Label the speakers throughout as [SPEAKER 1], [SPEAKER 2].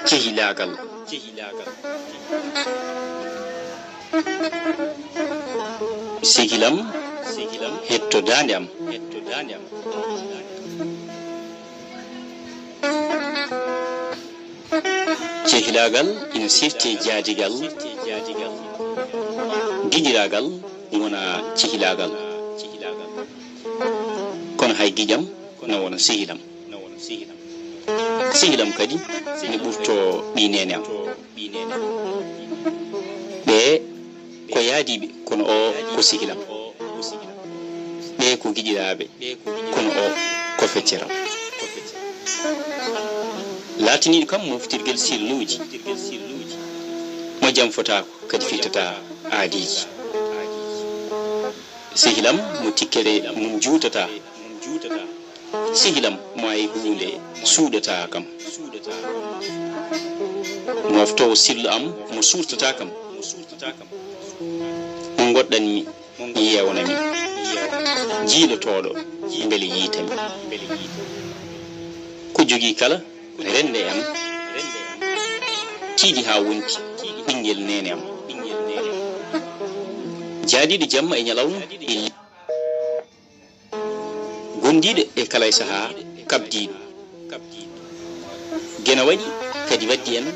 [SPEAKER 1] cehilagal sigilam hettodande am cehilagal ina sirte jaadigal gijiragal wona cehilagal kono hay gijam na wona sihilam sihilam kadi ina ɓurto ɓi nene am ɓe ko yaadiɓe kono o ko sihilam ɓe ko giƴiraɓe kono o ko fecciram latiniɗo kam moftirgel sirluji mo jam fotako kadi fittata aadiji sihilam mo tikkere mum juutata sihilam mo ay hunde suuɗata kam moftowo sirlu am mo surtata kam mo goɗɗanmi yewnami jiilotoɗo beele yiitami ko jogui kala rende am tiiɗi ha wonti ɓinguel nene am jaadiɗo jamma e ñalawma gondiɗo e kala e saaha kabdiɗo guena waɗi kadi waddi en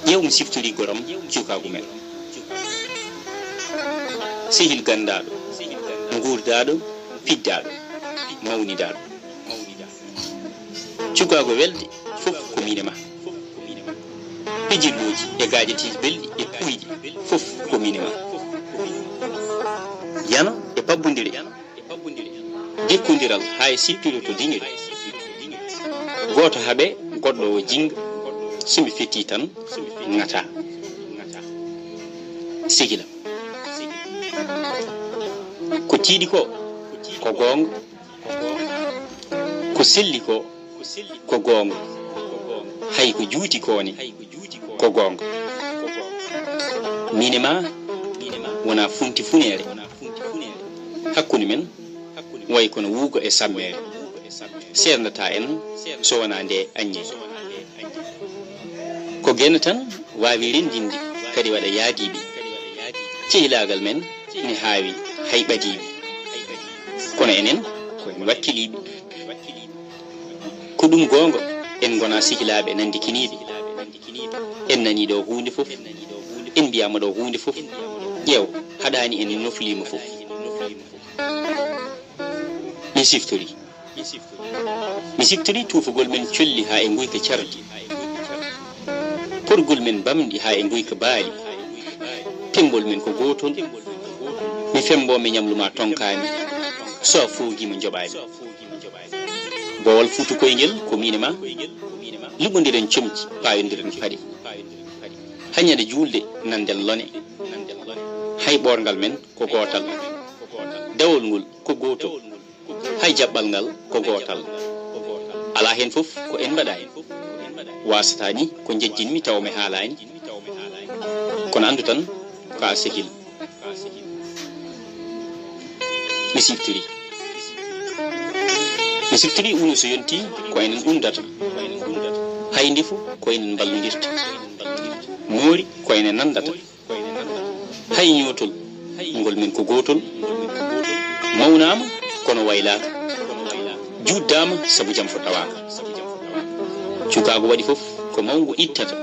[SPEAKER 1] ƴewmi siftori goram cukagu men sehil gandaɗo gurdaɗo piddaɗo mawnidaɗo cukago welde fof ko minema pijirloji e gaƴetiji belɗi e puyɗi fof ko minema yana e pabbodire dekkodiral ha e sippiro to diŋiri goto haaɓe goɗɗo o jinga somi fetti tan ngata sigilam ko tiiɗi ko gonga ko selli ko gonga hay ko juuti koni ko gonga minema wona funti funere hakkude men way kono wuugo e sammere sernata en so wona nde aññe ko guena tan wawi rendinde kadi waɗa yaadiɓe cehilagal men ne haawi hay ɓadiɓe kono enen koyen wakkiliɓe ko ɗum gonga en gona sihilaɓe nandikiniɓe en nani ɗo hunde fof en mbiyama ɗo hunde fof ƴeew haɗani en noflima fof mi siftori tufugol men colli ha e guyka cardi porgol men bamɗi ha e guyka baali tembol men ko gotol mi fembomi ñamluma tonkani so a foogima joɓani bowal fuutu koyngel ko minema luɓodiren comci payodiren paɗe hañade julde nanden lone hay ɓorgal men ko gotal dawol ngol ko gotol hay jaɓɓal ngal ko gotal ala hen fof ko en mbaɗa wasata ni ko jejjinmi taw mi haalani kono andu tan ka sehil mi siftiri uno so yonti ko enen undata hay ndefu ko enen ballodirta moori ko enen nandata hay ñootol ngol men ko gotol mawnama kono waylaka juddama sabu jam fo tawaka cukago waɗi fof ko mawgo ittata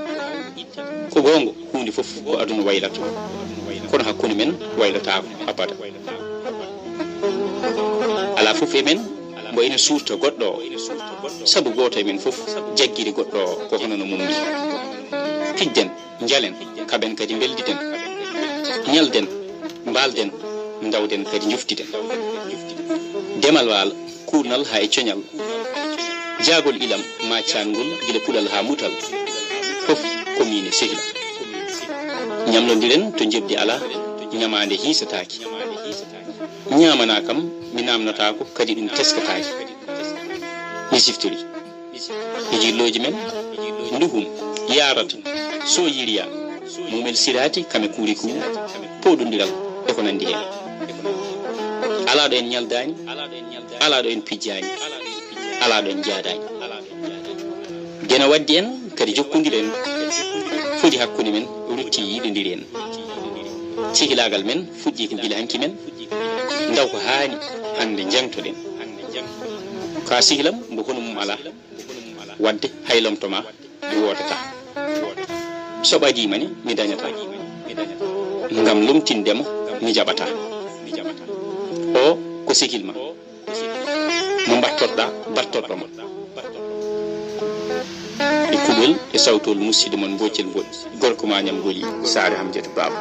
[SPEAKER 1] ko gonga hunde fof ko aduna waylata kono hakkude men waylatako abada ala fof emen mbo ene surta goɗɗo o sabu goto e men fof jagguiri goɗɗo o ko hono no mum ni pijden jalen kaɓen kadi belditen ñalden mbalden dawden kadi juftiden demal waala kurnal ha e coñal jagol ilam maccangol gila puɗal ha mutal fof komine sehila ñamlodiren to jebdi ala ñamade hisataki ñamana kam mi namnotako kadi ɗum teskataki mi siftori hijirloji men nduhum yarata so yiriya mumel sirati kame kuuri ku poɗodiral e ko nandi hen alaɗo en ñaldani alaɗo en pijjani ala ɗon jaadaji gena waddi en kadi jokkodiren fodi hakkude men rutti yiɗodiri en sihilagal men fuɗɗi ko gila hanki men ndaw ko haani hande jangtoɗen ka sihilam mbo hono mum ala wadde haylomtoma mi wodata soɓadimani mi dañata ngam lumtindemo mi jaɓata o ko sikilma mo battoɗɗa battoɗɗomo e kuɓel e sawtol musidɗo mon mboocel boɗi gorko ma ñam goli Sare Hamdiatou Baba